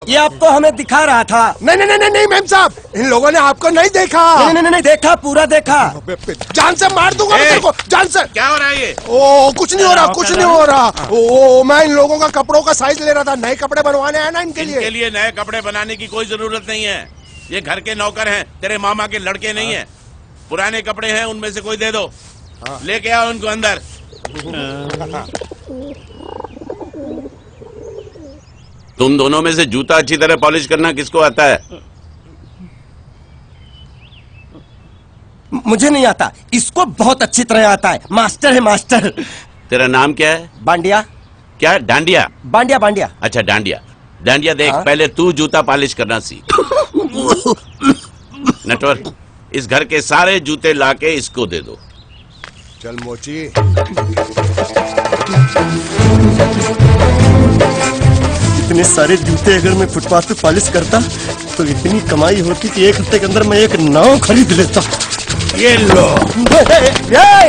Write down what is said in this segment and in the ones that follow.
ये आपको हमें दिखा रहा था। नहीं नहीं नहीं नहीं मेम साहब, इन लोगों ने आपको नहीं देखा। नहीं नहीं नहीं देखा, पूरा देखा। जान से मार दूंगा मैं तेरे को, जान से। क्या हो रहा है ये? ओ कुछ नहीं हो रहा, कुछ नहीं हो रहा। ओ मैं इन लोगों का कपड़ों का साइज ले रहा था, नए कपड़े बनवाने आया ना इनके लिए। इनके लिए नए कपड़े बनाने की कोई जरूरत नहीं है, ये घर के नौकर हैं, तेरे मामा के लड़के नहीं हैं। पुराने कपड़े हैं उनमें से कोई दे दो, लेके आओ उनको अंदर। तुम दोनों में से जूता अच्छी तरह पॉलिश करना किसको आता है? मुझे नहीं आता, इसको बहुत अच्छी तरह आता है, मास्टर है मास्टर। तेरा नाम क्या है? बांडिया। क्या? डांडिया? बांडिया बांडिया। अच्छा डांडिया। डांडिया देख, पहले तू जूता पॉलिश करना सीख। नटवर, इस घर के सारे जूते लाके इसको दे दो। चल मोची। इतने सारे जूते अगर मैं फुटपाथ पे पॉलिश करता तो इतनी कमाई होती कि एक हफ्ते के अंदर मैं एक नाव खरीद लेता। ये लो,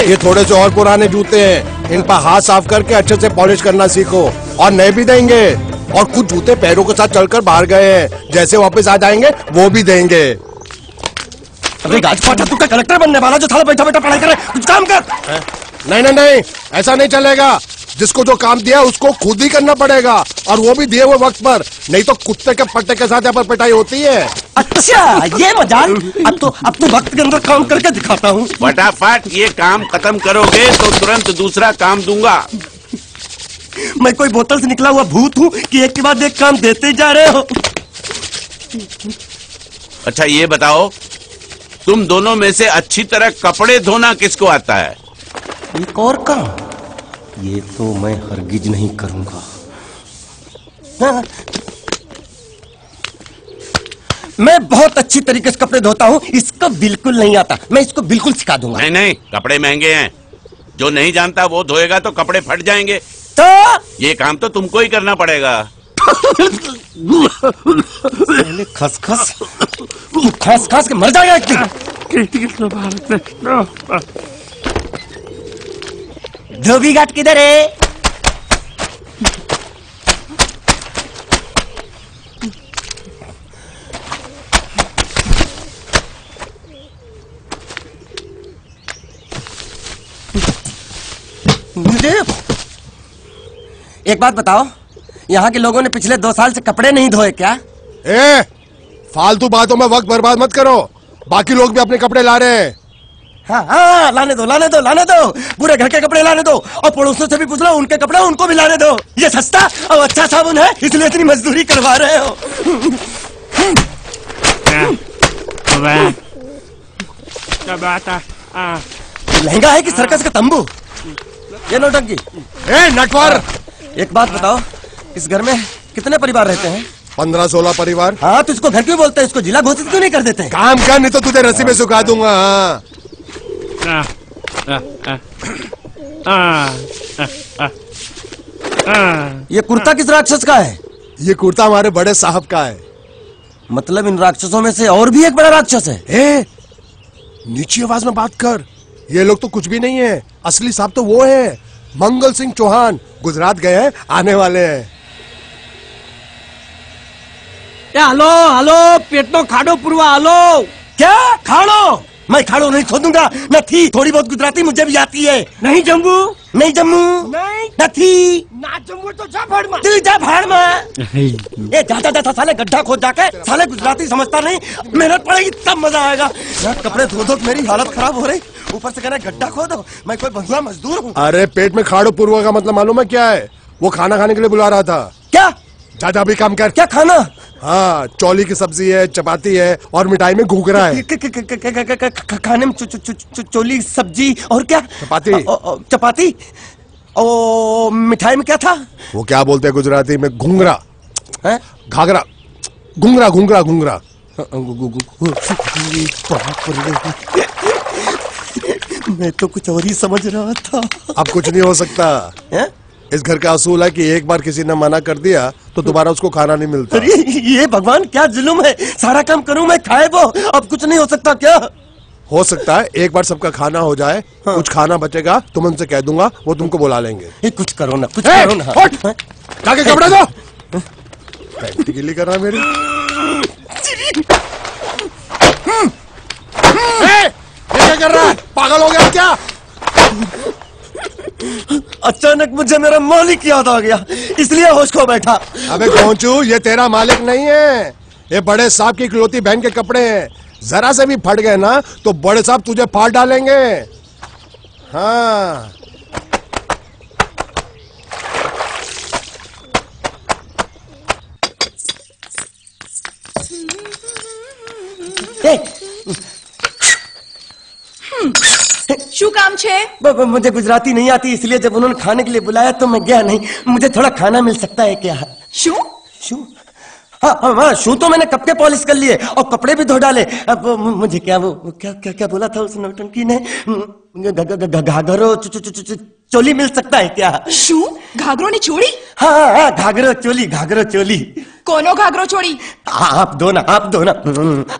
ये थोड़े से और पुराने जूते हैं, इन पर हाथ साफ करके अच्छे से पॉलिश करना सीखो, और नए भी देंगे। और कुछ जूते पैरों के साथ चलकर बाहर गए हैं, जैसे वापस आ जाएंगे वो भी देंगे। अरे गाजपाटा, तू क्या कलेक्टर बनने वाला जो थाला बैठा बैठा पढ़ाई करे? कुछ काम कर। नहीं नहीं नहीं, ऐसा नहीं चलेगा। जिसको जो काम दिया उसको खुद ही करना पड़ेगा, और वो भी दिए हुए वक्त पर, नहीं तो कुत्ते के पट्टे के साथ यहाँ पर पिटाई होती है। अच्छा ये मजाल। अब तो वक्त के अंदर काम करके दिखाता हूँ। फटाफट ये काम खत्म करोगे तो तुरंत दूसरा काम दूंगा। मैं कोई बोतल से निकला हुआ भूत हूँ कि एक के बाद एक काम देते जा रहे हो? अच्छा ये बताओ, तुम दोनों में से अच्छी तरह कपड़े धोना किसको आता है? एक और काम? ये तो मैं हरगिज नहीं करूंगा। हाँ। मैं बहुत अच्छी तरीके से कपड़े धोता हूँ, इसको बिल्कुल नहीं आता। मैं इसको बिल्कुल सिखा दूंगा। नहीं नहीं, कपड़े महंगे हैं, जो नहीं जानता वो धोएगा तो कपड़े फट जाएंगे। तो ये काम तो तुमको ही करना पड़ेगा। पहले खसखस खस खस के मर जाएगा एक दिन। धोबी घाट किधर है? एक बात बताओ, यहाँ के लोगों ने पिछले 2 साल से कपड़े नहीं धोए क्या? फालतू बातों में वक्त बर्बाद मत करो, बाकी लोग भी अपने कपड़े ला रहे हैं। हाँ लाने दो लाने दो लाने दो, पूरे घर के कपड़े लाने दो, और पड़ोसियों से भी पूछ लो, उनके कपड़े उनको भी लाने दो। ये सस्ता और अच्छा साबुन है, इसलिए इतनी मजदूरी करवा रहे हो। लहंगा है कि सर्कस का तंबू? ये नौटंकी। नटवर, एक बात बताओ, इस घर में कितने परिवार रहते हैं? 15-16 परिवार। हाँ तो इसको घर क्यों बोलते हैं? इसको जिला घोषित क्यों नहीं कर देते? काम कर, नहीं तो तुझे रस्सी में सुखा दूंगा। ये कुर्ता किस राक्षस का है? ये कुर्ता हमारे बड़े साहब का है। मतलब इन राक्षसों में से और भी एक बड़ा राक्षस है? नीची आवाज में बात कर, ये लोग तो कुछ भी नहीं है, असली साहब तो वो है, मंगल सिंह चौहान, गुजरात गए हैं, आने वाले हैं। हालो हालो, पेट नो खाड़ो पुरवा हालो। क्या खाड़ो? मैं खाड़ो नहीं खोदूंगा, न थी। थोड़ी बहुत गुजराती मुझे भी आती है। नहीं जम्मू, नहीं जम्मू, नहीं न थी। ना जम्मू तो जा भाड़ में, तू जा भाड़ में। ये जा जा साले गड्ढा खोद जाके, साले गुजराती समझता नहीं, मेहनत पड़ेगी तब मजा आएगा। कपड़े धो धो मेरी हालत खराब हो रही, ऊपर से कहना गड्ढा खोदो। मैं कोई बंधुआ मजदूर हूँ? अरे पेट में खाड़ो पुरवा का मतलब मालूम है क्या है? वो खाना खाने के लिए बुला रहा था। क्या? जा भी काम कर। क्या खाना? हाँ, चौली की सब्जी है, चपाती है, और मिठाई में घूघरा है। खाने में चोली सब्जी और क्या? चपाती। चपाती। ओ मिठाई में क्या था? वो क्या बोलते हैं गुजराती में? घूंघरा है? घाघरा, घूंघरा घूंघरा घूंघरा। मैं तो कुछ और ही समझ रहा था। अब कुछ नहीं हो सकता है? इस घर का असूल है कि एक बार किसी ने मना कर दिया तो दोबारा उसको खाना नहीं मिलता। अरे ये भगवान क्या जुल्म है, सारा काम करूं मैं, खाए वो। अब कुछ नहीं हो सकता क्या? हो सकता है एक बार सबका खाना हो जाए। हाँ। कुछ खाना बचेगा तो मैं उनसे कह दूंगा, वो तुमको बुला लेंगे। कुछ करो ना, कुछ करो ना। जाके कपड़े दो। पैंट गिली कर रहा मेरी। ये क्या कर रहा है? पागल हो गया क्या? अचानक मुझे मेरा मालिक याद आ गया, इसलिए होश खो बैठा। अबे गोंचू, ये तेरा मालिक नहीं है, ये बड़े साहब की इकलौती बहन के कपड़े हैं। जरा से भी फट गए ना तो बड़े साहब तुझे फाड़ डालेंगे। हाँ। શું કામ છે? मुझे गुजराती नहीं आती, इसलिए जब उन्होंने खाने के लिए बुलाया तो मैं गया नहीं। मुझे थोड़ा खाना मिल सकता है क्या? શું? शू? हाँ, शू तो मैंने कब के पॉलिश कर लिए और कपड़े भी धो डाले। अब मुझे क्या वो क्या बोला था उस नौटंकी ने? घाघरो चोली मिल सकता है क्या? શું? ઘાઘરોની ચોળી? हाँ, घाघरो चोली। કોનો ઘાઘરો ચોળી? आप दो ना।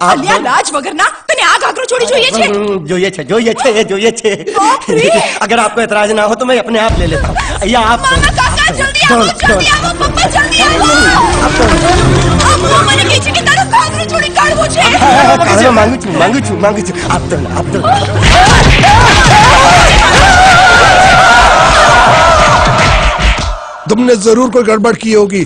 અલ્યા લાજ વગરના તને આ ઘાઘરો ચોળી જોઈએ છે? જોઈએ છે। बाप रे! अगर आपको एतराज ना हो तो मैं अपने आप ले लेता हूँ। या आप મામા કાકા જલ્દી આવો પપ્પા જલ્દી આવો અમ્મા મને કહે છે કે તારો ઘાઘરો ચોળી કાઢવો છે। मांगू छू। आप तो तुमने जरूर कोई गड़बड़ की होगी,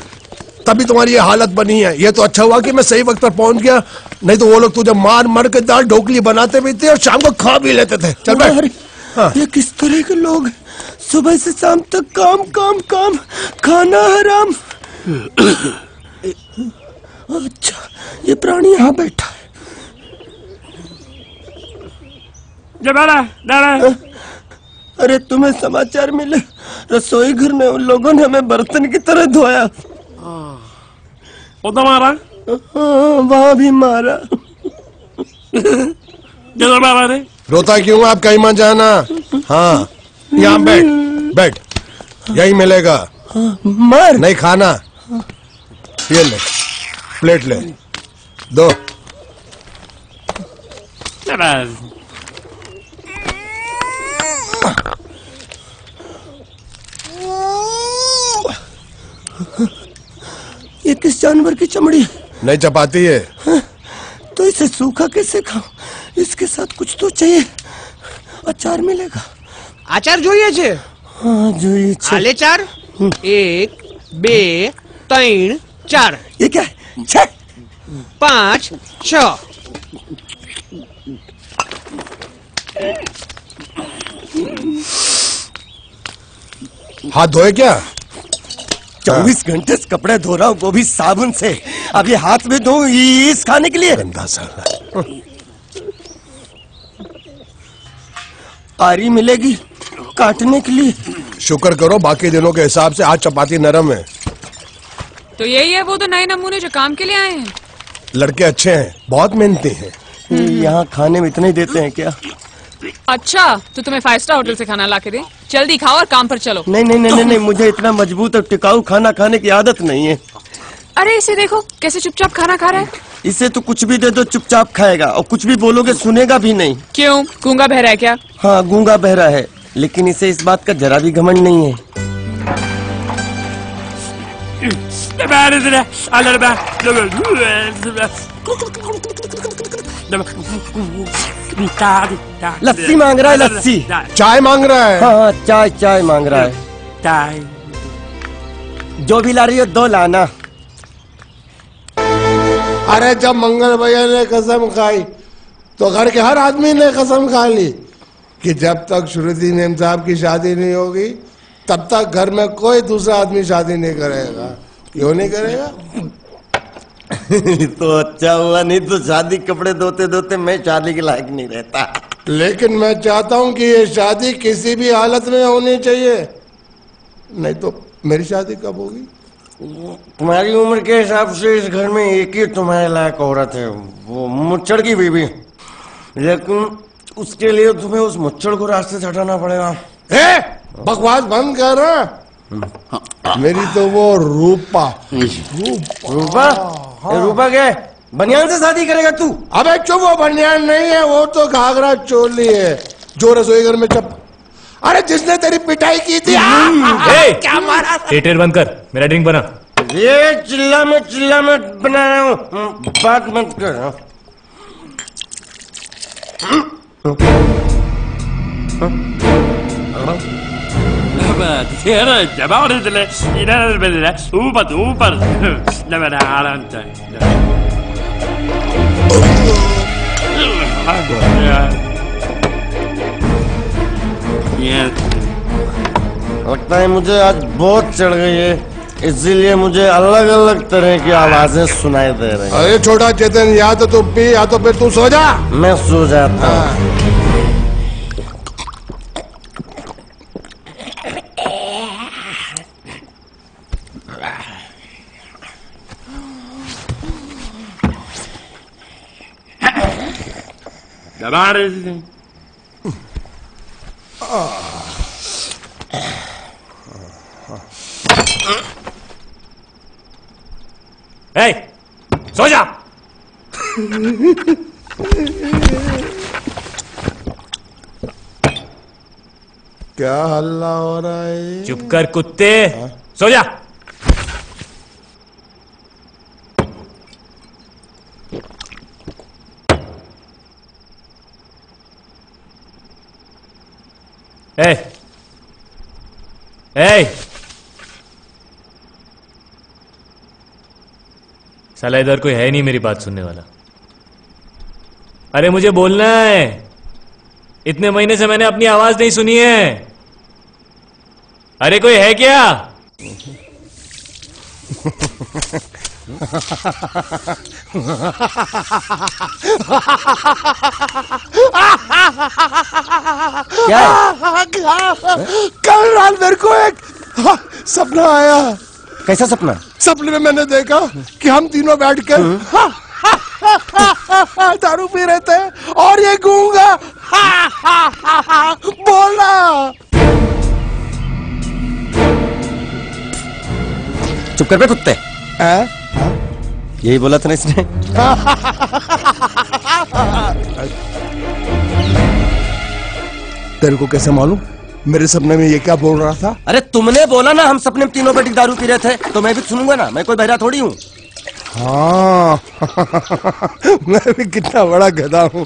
तभी तुम्हारी ये हालत बनी है। ये तो अच्छा हुआ कि मैं सही वक्त पर पहुंच गया, नहीं तो वो लोग तुझे मार के दाल ढोकली बनाते भी थे और शाम को खा भी लेते थे। चल बैठ। हाँ। ये किस तरह के लोग, सुबह से शाम तक काम, खाना हराम। अच्छा, ये प्राणी यहाँ बैठा है। अरे तुम्हें समाचार मिले? रसोई घर में उन लोगों ने हमें बर्तन की तरह धोया। तो मारा? वहाँ भी मारा। रोता क्यों? आप कहीं मत जाना। हाँ, यहाँ बैठ, यही मिलेगा। मार नहीं खाना, ये ले, प्लेट ले, दो। ये किस जानवर की चमड़ी है? नहीं चपाती है। हाँ? तो इसे सूखा कैसे खाऊं? इसके साथ कुछ तो चाहिए। अचार मिलेगा? आचार જોઈએ છે? हाँ, જોઈએ છે। आले चार? 1 2 3 4। ये क्या है? 6 5 6। हाथ धोए क्या? 24 घंटे से कपड़े धो रहा हूँ, वो भी साबुन से। अब ये हाथ में धो इस खाने के लिए? गंदा साला। आरी मिलेगी काटने के लिए? शुक्र करो बाकी दिनों के हिसाब से आज चपाती नरम है। तो यही है वो तो नए नमूने जो काम के लिए आए हैं। लड़के अच्छे हैं, बहुत मेहनती हैं। यहाँ खाने में इतने ही देते हैं क्या? अच्छा, तो तुम्हें 5 स्टार होटल से खाना ला के दे? जल्दी खाओ और काम पर चलो। नहीं, मुझे इतना मजबूत और टिकाऊ खाना खाने की आदत नहीं है। अरे इसे देखो कैसे चुपचाप खाना खा रहा है। इसे तो कुछ भी दे दो चुपचाप खाएगा, और कुछ भी बोलोगे सुनेगा भी नहीं। क्यों, गूंगा बहरा है क्या? हाँ, गूंगा बहरा है, लेकिन इसे इस बात का जरा भी घमंड नहीं है। लस्सी मांग रहा है, लस्सी। चाय मांग रहा है। हाँ, चाय मांग रहा है। चाय जो भी ला रही हो 2 लाना। अरे जब मंगल भैया ने कसम खाई तो घर के हर आदमी ने कसम खा ली कि जब तक श्रुति नेम साहब की शादी नहीं होगी तब तक घर में कोई दूसरा आदमी शादी नहीं करेगा। क्यों नहीं करेगा? तो अच्छा हुआ, नहीं तो शादी कपड़े धोते मैं शादी के लायक नहीं रहता। लेकिन मैं चाहता हूँ कि ये शादी किसी भी हालत में होनी चाहिए, नहीं तो मेरी शादी कब होगी? तुम्हारी उम्र के हिसाब से इस घर में एक ही तुम्हारे लायक औरत है, वो मुच्छड़ की बीवी। लेकिन उसके लिए तुम्हें उस मुच्छड़ को रास्ते से हटाना पड़ेगा। बकवास बंद कर रहा। मेरी तो वो रूपा। रूपा क्या? बनियान से शादी करेगा तू? अबे चुप, वो बनियान नहीं है, वो तो घाघरा चोली है जो रसोई घर में चप। अरे जिसने तेरी पिटाई की थी। क्या मारा? थिएटर बंद कर, मेरा ड्रिंक बना। ये चिल्ला मत बना रहा हूँ, बात मत कर। लगता है मुझे आज बहुत चढ़ गई है, इसीलिए मुझे अलग अलग तरह की आवाजें सुनाई दे रही हैं। अरे छोटा चेतन, या तो तू पी या तो फिर तू सो जा। मैं सो जाता हूँ। सो जा। क्या हल्ला हो रहा है? चुप कर कुत्ते, सो जा। ए, ए, साला इधर कोई है नहीं मेरी बात सुनने वाला। अरे मुझे बोलना है, इतने महीने से मैंने अपनी आवाज नहीं सुनी है। अरे कोई है क्या? क्या है? कल रात मेरे को एक सपना आया। कैसा सपना? सपने में मैंने देखा कि हम तीनों बैठकर दारू पी रहे थे और ये गूंगा बोला। चुप कर बे कुत्ते। यही बोला था ना इसने। तेरे को कैसे मालूम मेरे सपने में ये क्या बोल रहा था? अरे तुमने बोला ना हम सपने में तीनों बैठ के दारू पी रहे थे, तो मैं भी सुनूंगा ना, मैं कोई बहरा थोड़ी हूँ। हाँ मैं भी कितना बड़ा गधा हूँ।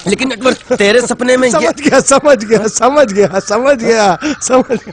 लेकिन नटवर तेरे सपने में समझ गया सपना।